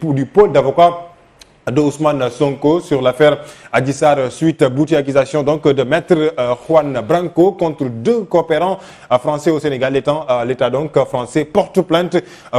du pôle d'avocats de Ousmane Sonko sur l'affaire Adji Sarr suite boutée accusation donc de maître Juan Branco contre 2 coopérants français au Sénégal. L'État donc français porte plainte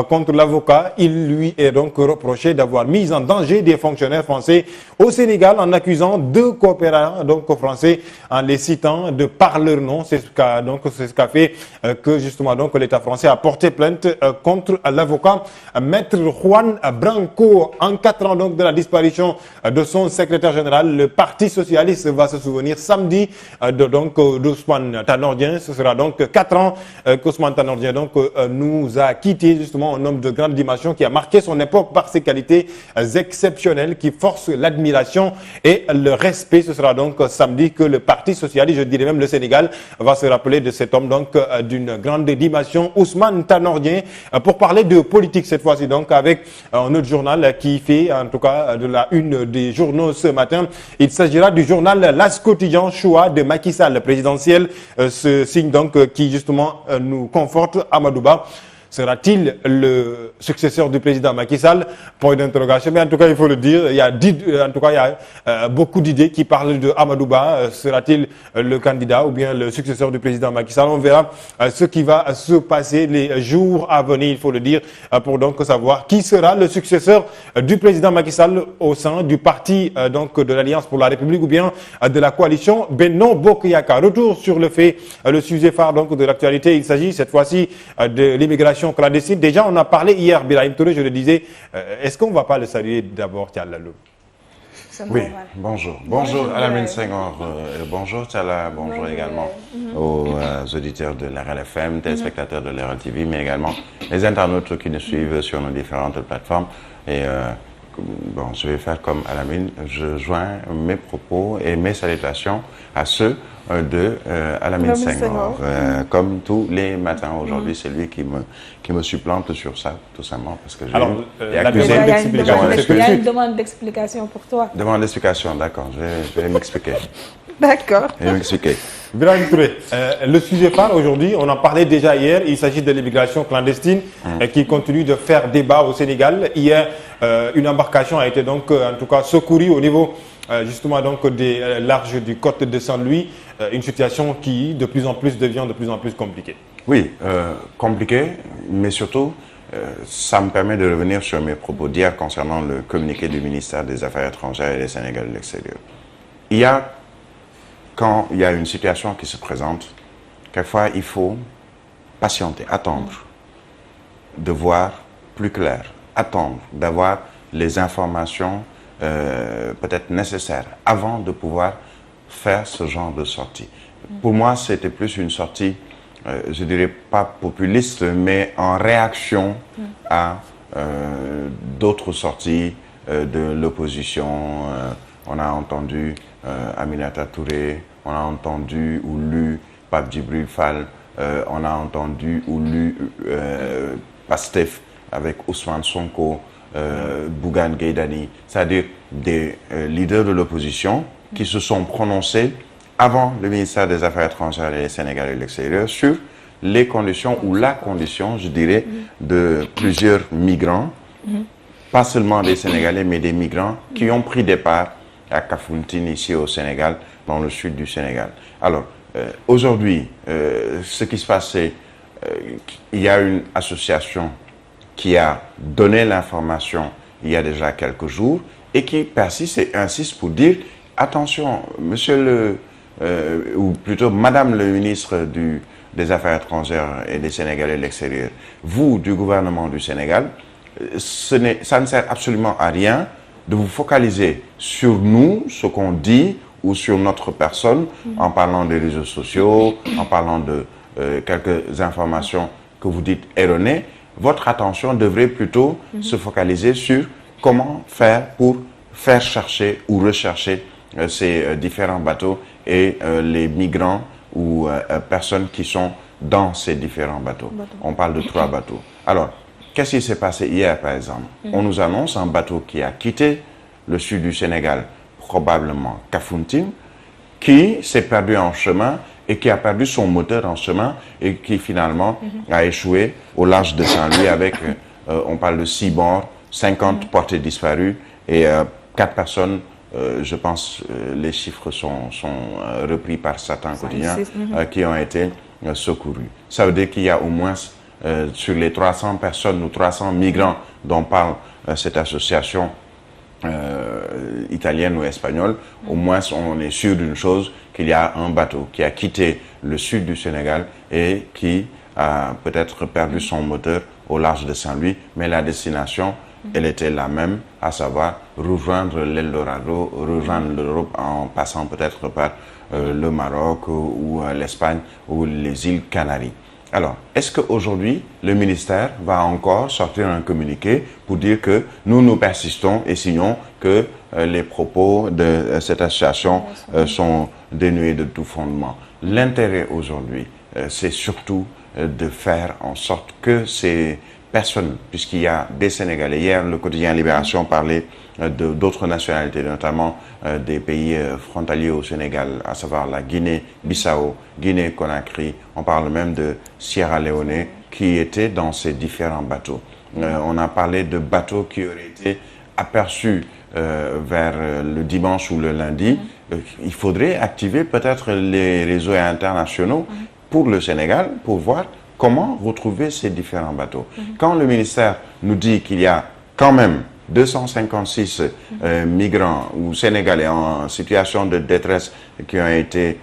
contre l'avocat. Il lui est donc reproché d'avoir mis en danger des fonctionnaires français au Sénégal en accusant 2 coopérants donc français en les citant de par leur nom. C'est ce qu'a fait que justement donc l'État français a porté plainte contre l'avocat maître Juan Branco. En 4 ans donc de la disparition de son secrétaire général, le Parti socialiste va se souvenir samedi d'Ousmane Tanor Dieng. Ce sera donc 4 ans qu'Ousmane Tanor Dieng nous a quitté, justement un homme de grande dimension qui a marqué son époque par ses qualités exceptionnelles qui forcent l'admiration et le respect. Ce sera donc samedi que le Parti socialiste, je dirais même le Sénégal, va se rappeler de cet homme donc d'une grande dimension, Ousmane Tanor Dieng, pour parler de politique cette fois-ci donc avec un autre journal qui fait en tout cas de la une des journaux ce matin. Il s'agira du journal L'As Quotidien, choix de Macky Sall présidentiel, ce signe donc qui justement nous conforte. Amadou Ba sera-t-il le successeur du président Macky Sall? Point d'interrogation. Mais en tout cas, il faut le dire, il y a beaucoup d'idées qui parlent de Amadou Ba. Sera-t-il le candidat ou bien le successeur du président Macky Sall? On verra ce qui va se passer les jours à venir, il faut le dire, pour donc savoir qui sera le successeur du président Macky Sall au sein du parti donc de l'Alliance pour la République ou bien de la coalition Benno Bokk Yakaar. Retour sur le fait, le sujet phare donc de l'actualité. Il s'agit cette fois-ci de l'immigration clandestine. Déjà, on a parlé hier, Birahim Touré, je le disais. Est-ce qu'on ne va pas le saluer d'abord, Thialalou? Oui, bonjour. Bonjour Alamine Senghor, bonjour Tchala, bonjour également aux auditeurs de la RLFM, téléspectateurs de la TV, mais également les internautes qui nous suivent sur nos différentes plateformes. Et bon, je vais faire comme Alamine, je joins mes propos et mes salutations à ceux de Alamine Senghor. Comme tous les matins aujourd'hui, c'est lui qui me supplante sur ça, tout simplement, parce que il y a une demande d'explication pour toi. Demande d'explication, d'accord, je vais m'expliquer. D'accord. Je vais m'expliquer. Birahim Touré, le sujet phare aujourd'hui, on en parlait déjà hier, il s'agit de l'immigration clandestine qui continue de faire débat au Sénégal. Hier, une embarcation a été donc en tout cas secourue au niveau justement donc des larges du côte de Saint-Louis, une situation qui de plus en plus devient de plus en plus compliquée. Oui, compliquée, mais surtout ça me permet de revenir sur mes propos d'hier concernant le communiqué du ministère des Affaires étrangères et des Sénégalais de l'extérieur. Quand il y a une situation qui se présente, quelquefois il faut patienter, attendre de voir plus clair, attendre d'avoir les informations peut-être nécessaires avant de pouvoir faire ce genre de sortie. Pour moi, c'était plus une sortie, je dirais pas populiste, mais en réaction à d'autres sorties de l'opposition. On a entendu Aminata Touré, on a entendu ou lu Pape Djibril Fall, on a entendu ou lu Pastef avec Ousmane Sonko, Bougane Gueye Dany, c'est-à-dire des leaders de l'opposition qui se sont prononcés avant le ministère des Affaires étrangères et des Sénégalais de l'extérieur sur les conditions ou la condition, je dirais, de plusieurs migrants, pas seulement des Sénégalais, mais des migrants qui ont pris départ à Kafountine, ici au Sénégal, dans le sud du Sénégal. Alors, aujourd'hui, ce qui se passe, c'est qu'il y a une association qui a donné l'information il y a déjà quelques jours et qui persiste et insiste pour dire attention, monsieur ou plutôt madame le ministre des Affaires étrangères et des Sénégalais de l'extérieur, vous du gouvernement du Sénégal, ça ne sert absolument à rien de vous focaliser sur nous, ce qu'on dit, ou sur notre personne, en parlant des réseaux sociaux, en parlant de quelques informations que vous dites erronées. Votre attention devrait plutôt se focaliser sur comment faire pour faire chercher ou rechercher ces différents bateaux et les migrants ou personnes qui sont dans ces différents bateaux. On parle de 3 bateaux. Alors, qu'est-ce qui s'est passé hier, par exemple? On nous annonce un bateau qui a quitté le sud du Sénégal, probablement Kafountine, qui s'est perdu en chemin et qui a perdu son moteur en chemin et qui finalement a échoué au large de Saint-Louis avec, on parle de 6 morts 50 portés disparus et 4 personnes, je pense, les chiffres sont repris par certains quotidiens, qui ont été secourus. Ça veut dire qu'il y a au moins, sur les 300 personnes ou 300 migrants dont parle cette association italienne ou espagnole, au moins on est sûr d'une chose, qu'il y a un bateau qui a quitté le sud du Sénégal et qui a peut-être perdu son moteur au large de Saint-Louis, mais la destination, elle était la même, à savoir rejoindre l'Eldorado, rejoindre l'Europe en passant peut-être par le Maroc ou l'Espagne ou les îles Canaries. Alors, est-ce qu'aujourd'hui, le ministère va encore sortir un communiqué pour dire que nous persistons et signons que les propos de cette association sont dénués de tout fondement? L'intérêt aujourd'hui, c'est surtout de faire en sorte que ces personnes, puisqu'il y a des Sénégalais, hier le quotidien Libération parlait d'autres nationalités, notamment des pays frontaliers au Sénégal, à savoir la Guinée-Bissau, Guinée-Conakry, on parle même de Sierra Leone, qui étaient dans ces différents bateaux. On a parlé de bateaux qui auraient été aperçus vers le dimanche ou le lundi. Il faudrait activer peut-être les réseaux internationaux pour le Sénégal, pour voir comment retrouver ces différents bateaux. Quand le ministère nous dit qu'il y a quand même 256 migrants ou Sénégalais en situation de détresse qui ont été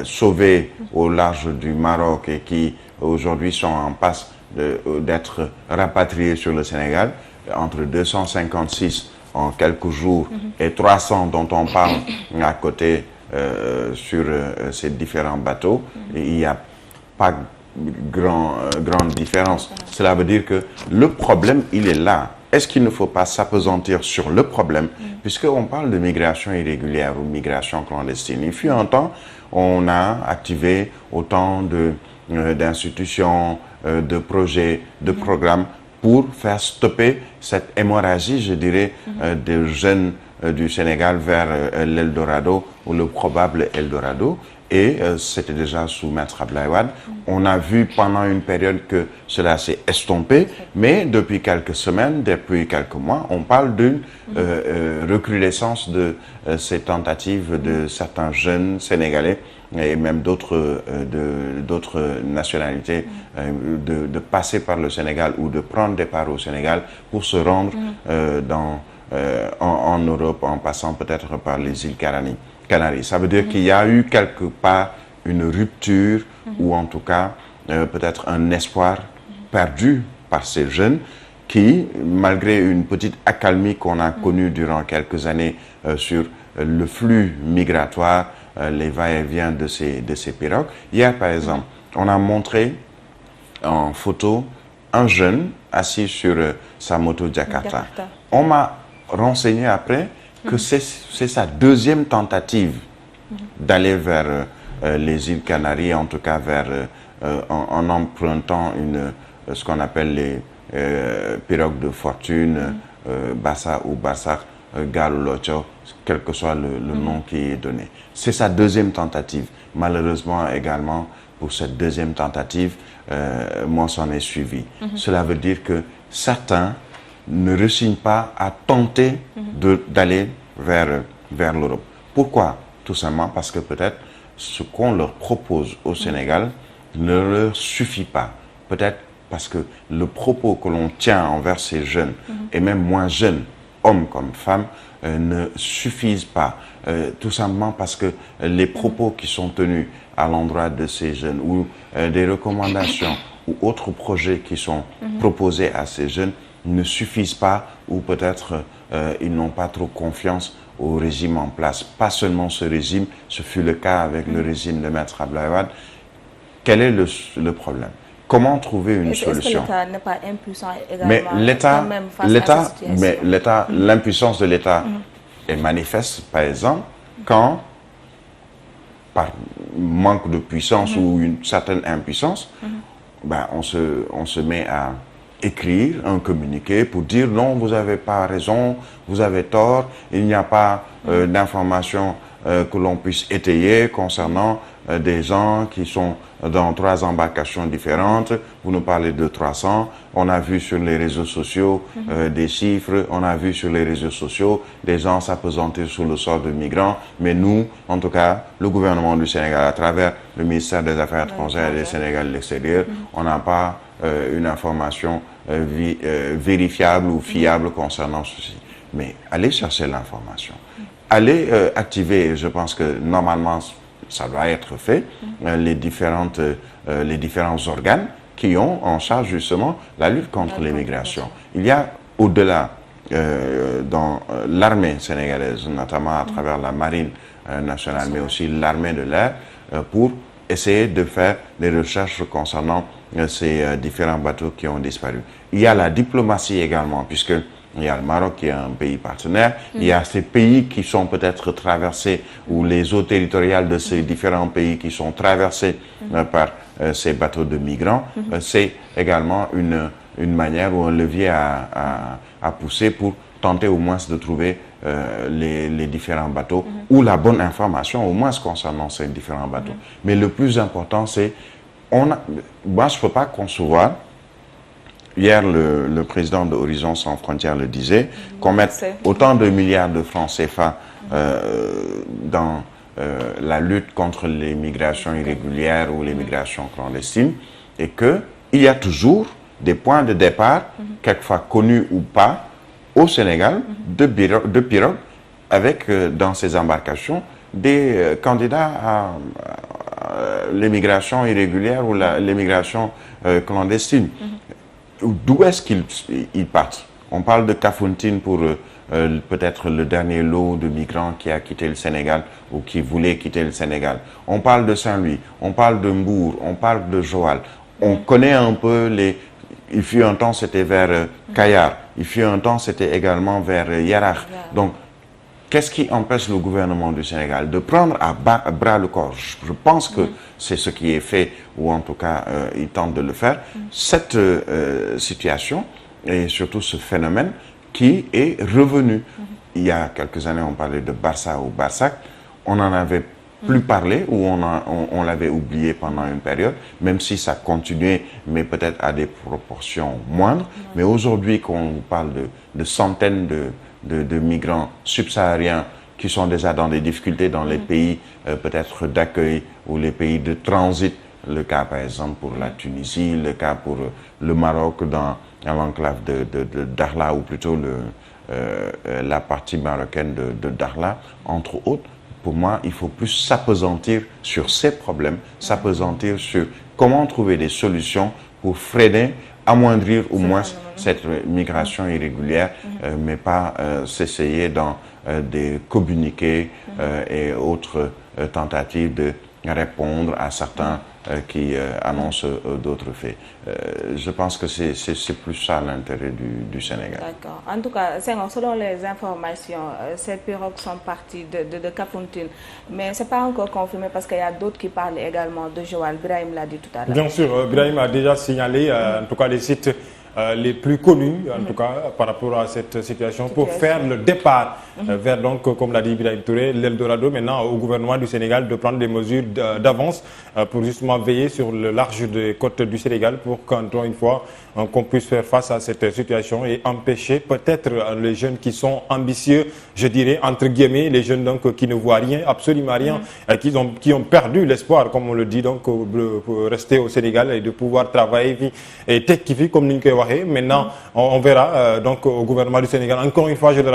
sauvés au large du Maroc et qui aujourd'hui sont en passe d'être rapatriés sur le Sénégal, entre 256 en quelques jours et 300 dont on parle à côté sur ces différents bateaux, il n'y a pas grande différence. Cela veut dire que le problème, il est là. Est-ce qu'il ne faut pas s'appesantir sur le problème, puisqu'on parle de migration irrégulière ou migration clandestine? Il fut un temps, on a activé autant d'institutions, de projets, de programmes pour faire stopper cette hémorragie, je dirais, des jeunes du Sénégal vers l'Eldorado ou le probable Eldorado. Et c'était déjà sous Maître Abdoulaye Wade. On a vu pendant une période que cela s'est estompé, mais depuis quelques semaines, depuis quelques mois, on parle d'une recrudescence de ces tentatives de certains jeunes Sénégalais et même d'autres nationalités de passer par le Sénégal ou de prendre des parts au Sénégal pour se rendre en Europe en passant peut-être par les îles Canaries. Ça veut dire qu'il y a eu quelque part une rupture ou en tout cas peut-être un espoir perdu par ces jeunes qui, malgré une petite accalmie qu'on a connue durant quelques années sur le flux migratoire, les va-et-vient de ces pirogues. Hier, par exemple, on a montré en photo un jeune assis sur sa moto Jakarta. On m'a renseigné après que c'est sa deuxième tentative d'aller vers les îles Canaries, en tout cas en empruntant ce qu'on appelle les pirogues de fortune, Bassa ou Barsak, Galulocho, quel que soit le nom qui est donné. C'est sa deuxième tentative. Malheureusement également, pour cette deuxième tentative, moi s'en est suivi. Cela veut dire que certains ne rechignent pas à tenter d'aller vers l'Europe. Pourquoi? Tout simplement parce que peut-être ce qu'on leur propose au Sénégal ne leur suffit pas. Peut-être parce que le propos que l'on tient envers ces jeunes, et même moins jeunes, hommes comme femmes, ne suffisent pas. Tout simplement parce que les propos qui sont tenus à l'endroit de ces jeunes ou des recommandations ou autres projets qui sont proposés à ces jeunes ne suffisent pas ou peut-être ils n'ont pas trop confiance au régime en place. Pas seulement ce régime, ce fut le cas avec le régime de Maître Abdoulaye Wade. Quel est le problème? Comment trouver une solution? Est-ce que l'État n'est pas impuissant également? Mais l'impuissance de l'État est manifeste, par exemple, quand, par manque de puissance ou une certaine impuissance, ben, on se met à écrire un communiqué pour dire non, vous n'avez pas raison, vous avez tort, il n'y a pas d'informations que l'on puisse étayer concernant des gens qui sont dans 3 embarcations différentes. Vous nous parlez de 300. On a vu sur les réseaux sociaux des chiffres. On a vu sur les réseaux sociaux des gens s'appesantir sur le sort de migrants. Mais nous, en tout cas, le gouvernement du Sénégal, à travers le ministère des Affaires étrangères et des Sénégal de l'extérieur, on n'a pas une information vérifiable ou fiable concernant ceci. Mais allez chercher l'information. Allez activer, je pense que normalement, ça doit être fait, les différents organes qui ont en charge justement la lutte contre l'immigration. Il y a au-delà dans l'armée sénégalaise, notamment à travers la marine nationale, mais aussi l'armée de l'air, pour essayer de faire des recherches concernant ces différents bateaux qui ont disparu. Il y a la diplomatie également, puisque il y a le Maroc qui est un pays partenaire, il y a ces pays qui sont peut-être traversés, ou les eaux territoriales de ces différents pays qui sont traversés par ces bateaux de migrants. C'est également une manière ou un levier à pousser pour tenter au moins de trouver les différents bateaux ou la bonne information au moins concernant ces différents bateaux. Mais le plus important, c'est, moi je ne peux pas concevoir. Hier, le président de Horizon Sans Frontières le disait, qu'on mette autant de milliards de francs CFA dans la lutte contre l'immigration irrégulière ou l'immigration clandestine, et qu'il y a toujours des points de départ, quelquefois connus ou pas, au Sénégal, de pirogues, avec dans ces embarcations des candidats à l'immigration irrégulière ou l'immigration clandestine. D'où est-ce qu'ils partent? On parle de Kafountine pour peut-être le dernier lot de migrants qui a quitté le Sénégal ou qui voulait quitter le Sénégal. On parle de Saint-Louis, on parle de Mbour, on parle de Joal. On connaît un peu les... Il fut un temps, c'était vers Kayar. Il fut un temps, c'était également vers Yarakh. Donc, qu'est-ce qui empêche le gouvernement du Sénégal de prendre à bras le corps? Je pense que c'est ce qui est fait, ou en tout cas, il tente de le faire. Cette situation, et surtout ce phénomène, qui est revenu. Il y a quelques années, on parlait de Barça ou Barsac. On n'en avait plus parlé, ou on l'avait oublié pendant une période, même si ça continuait, mais peut-être à des proportions moindres. Mais aujourd'hui, quand on parle de centaines de migrants subsahariens qui sont déjà dans des difficultés dans les pays peut-être d'accueil ou les pays de transit, le cas par exemple pour la Tunisie, le cas pour le Maroc dans l'enclave de Dakhla, ou plutôt la partie marocaine de Dakhla, entre autres. Pour moi, il faut plus s'appesantir sur ces problèmes, s'appesantir sur comment trouver des solutions pour freiner, amoindrir au moins cette migration irrégulière, mais pas s'essayer dans des communiqués et autres tentatives de répondre à certains qui annoncent d'autres faits. Je pense que c'est plus ça l'intérêt du Sénégal. D'accord. En tout cas, selon les informations, ces pirogues sont parties de Kafountine, mais ce n'est pas encore confirmé parce qu'il y a d'autres qui parlent également de Joal. Brahim l'a dit tout à l'heure. Bien sûr, Brahim a déjà signalé, en tout cas, les sites les plus connus, en tout cas, par rapport à cette situation, pour faire le départ vers, donc, comme l'a dit Ibrahim Touré, l'Eldorado, maintenant au gouvernement du Sénégal de prendre des mesures d'avance pour justement veiller sur le large des côtes du Sénégal pour qu'encore une fois, qu'on puisse faire face à cette situation et empêcher peut-être les jeunes qui sont ambitieux, je dirais, entre guillemets, les jeunes donc qui ne voient rien, absolument rien, qui ont perdu l'espoir, comme on le dit, donc, pour rester au Sénégal et de pouvoir travailler et tech comme nous. Maintenant, on verra donc au gouvernement du Sénégal. Encore une fois, je le